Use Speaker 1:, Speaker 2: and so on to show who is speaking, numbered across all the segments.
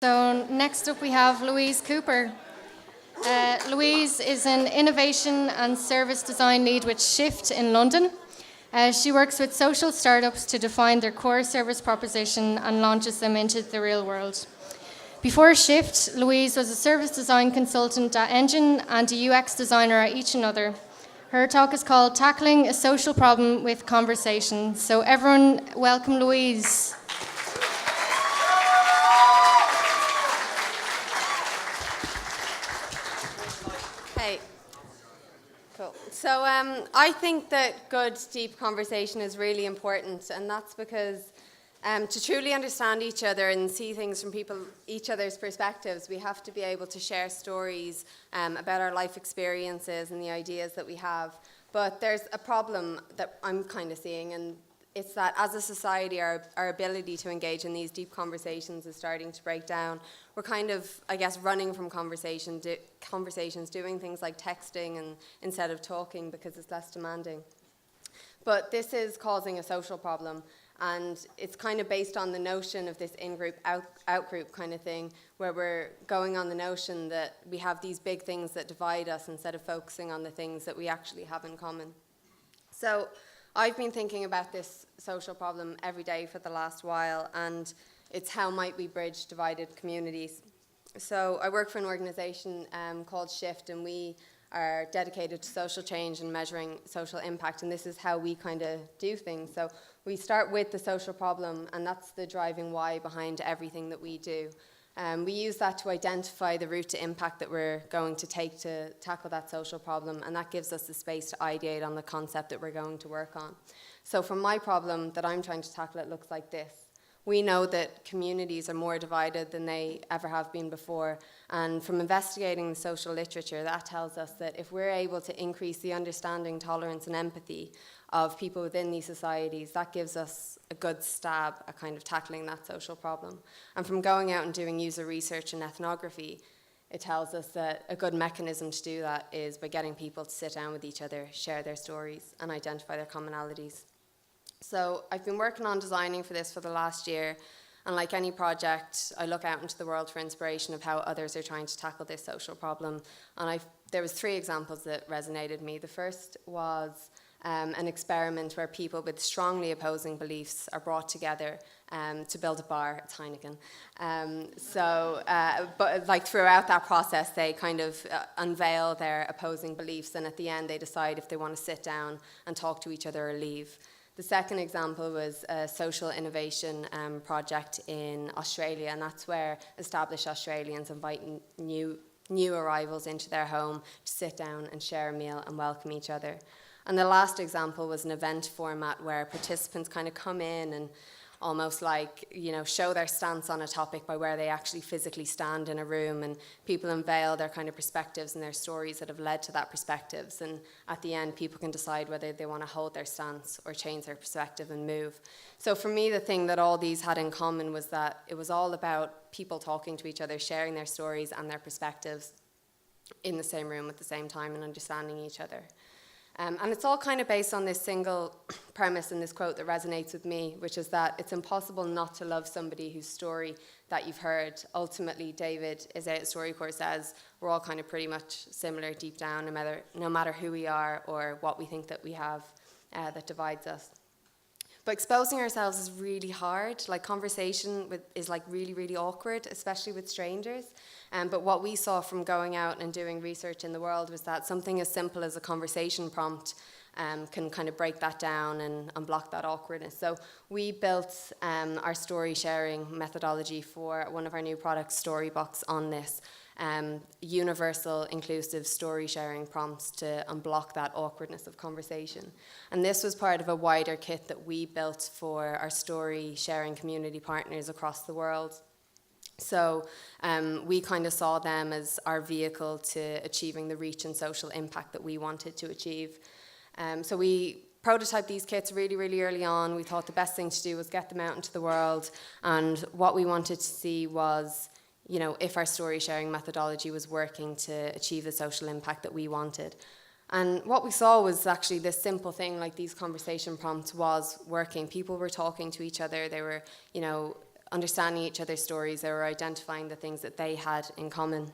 Speaker 1: So next up we have Louise Cooper. Louise is an innovation and service design lead with Shift in London. She works with social startups to define their core service proposition and launches them into the real world. Before Shift, Louise was a service design consultant at Engine and a UX designer at Each Another. Her talk is called Tackling a Social Problem with Conversation. So everyone, welcome Louise.
Speaker 2: Hey, cool. So I think that good, deep conversation is really important, and that's because to truly understand each other and see things from each other's perspectives, we have to be able to share stories about our life experiences and the ideas that we have. But there's a problem that I'm kind of seeing, and it's that as a society, our ability to engage in these deep conversations is starting to break down. We're kind of, I guess, running from conversations, doing things like texting and instead of talking because it's less demanding. But this is causing a social problem, and it's kind of based on the notion of this in-group, out-group kind of thing, where we're going on the notion that we have these big things that divide us instead of focusing on the things that we actually have in common. So I've been thinking about this social problem every day for the last while, and it's how might we bridge divided communities. So I work for an organisation called Shift, and we are dedicated to social change and measuring social impact, and this is how we kind of do things. So we start with the social problem, and that's the driving why behind everything that we do. We use that to identify the route to impact that we're going to take to tackle that social problem, and that gives us the space to ideate on the concept that we're going to work on. So for my problem that I'm trying to tackle, it looks like this. We know that communities are more divided than they ever have been before, and from investigating the social literature, that tells us that if we're able to increase the understanding, tolerance, and empathy of people within these societies, that gives us a good stab at kind of tackling that social problem. And from going out and doing user research and ethnography, it tells us that a good mechanism to do that is by getting people to sit down with each other, share their stories, and identify their commonalities. So I've been working on designing for this for the last year, and like any project, I look out into the world for inspiration of how others are trying to tackle this social problem. And there was 3 examples that resonated with me. The first was an experiment where people with strongly opposing beliefs are brought together to build a bar. It's Heineken. But like throughout that process, they kind of unveil their opposing beliefs, and at the end, they decide if they want to sit down and talk to each other or leave. The second example was a social innovation project in Australia, and that's where established Australians invite new arrivals into their home to sit down and share a meal and welcome each other. And the last example was an event format where participants kind of come in and almost like, show their stance on a topic by where they actually physically stand in a room, and people unveil their kind of perspectives and their stories that have led to that perspectives. And at the end, people can decide whether they want to hold their stance or change their perspective and move. So for me, the thing that all these had in common was that it was all about people talking to each other, sharing their stories and their perspectives in the same room at the same time and understanding each other. And it's all kind of based on this single premise in this quote that resonates with me, which is that it's impossible not to love somebody whose story that you've heard. Ultimately, David Isaiah StoryCorps says we're all kind of pretty much similar deep down, no matter who we are or what we think that we have that divides us. But exposing ourselves is really hard. Like conversation is like really, really awkward, especially with strangers. But what we saw from going out and doing research in the world was that something as simple as a conversation prompt can kind of break that down and unblock that awkwardness. So we built our story sharing methodology for one of our new products, Storybox, on this. Universal, inclusive story sharing prompts to unblock that awkwardness of conversation. And this was part of a wider kit that we built for our story sharing community partners across the world. So we kind of saw them as our vehicle to achieving the reach and social impact that we wanted to achieve. So we prototyped these kits really, really early on. We thought the best thing to do was get them out into the world, and what we wanted to see was if our story sharing methodology was working to achieve the social impact that we wanted. And what we saw was actually this simple thing, like these conversation prompts was working. People were talking to each other. They were, understanding each other's stories. They were identifying the things that they had in common.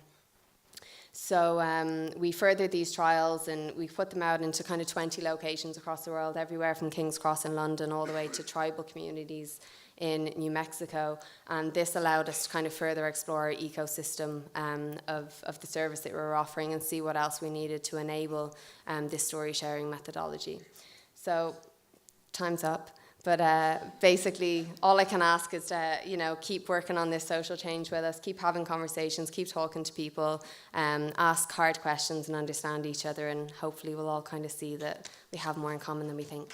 Speaker 2: So we furthered these trials and we put them out into kind of 20 locations across the world, everywhere from King's Cross in London all the way to tribal communities in New Mexico. And this allowed us to kind of further explore our ecosystem of the service that we were offering and see what else we needed to enable this story sharing methodology. So time's up. But basically, all I can ask is to, keep working on this social change with us, keep having conversations, keep talking to people, ask hard questions and understand each other, and hopefully we'll all kind of see that we have more in common than we think.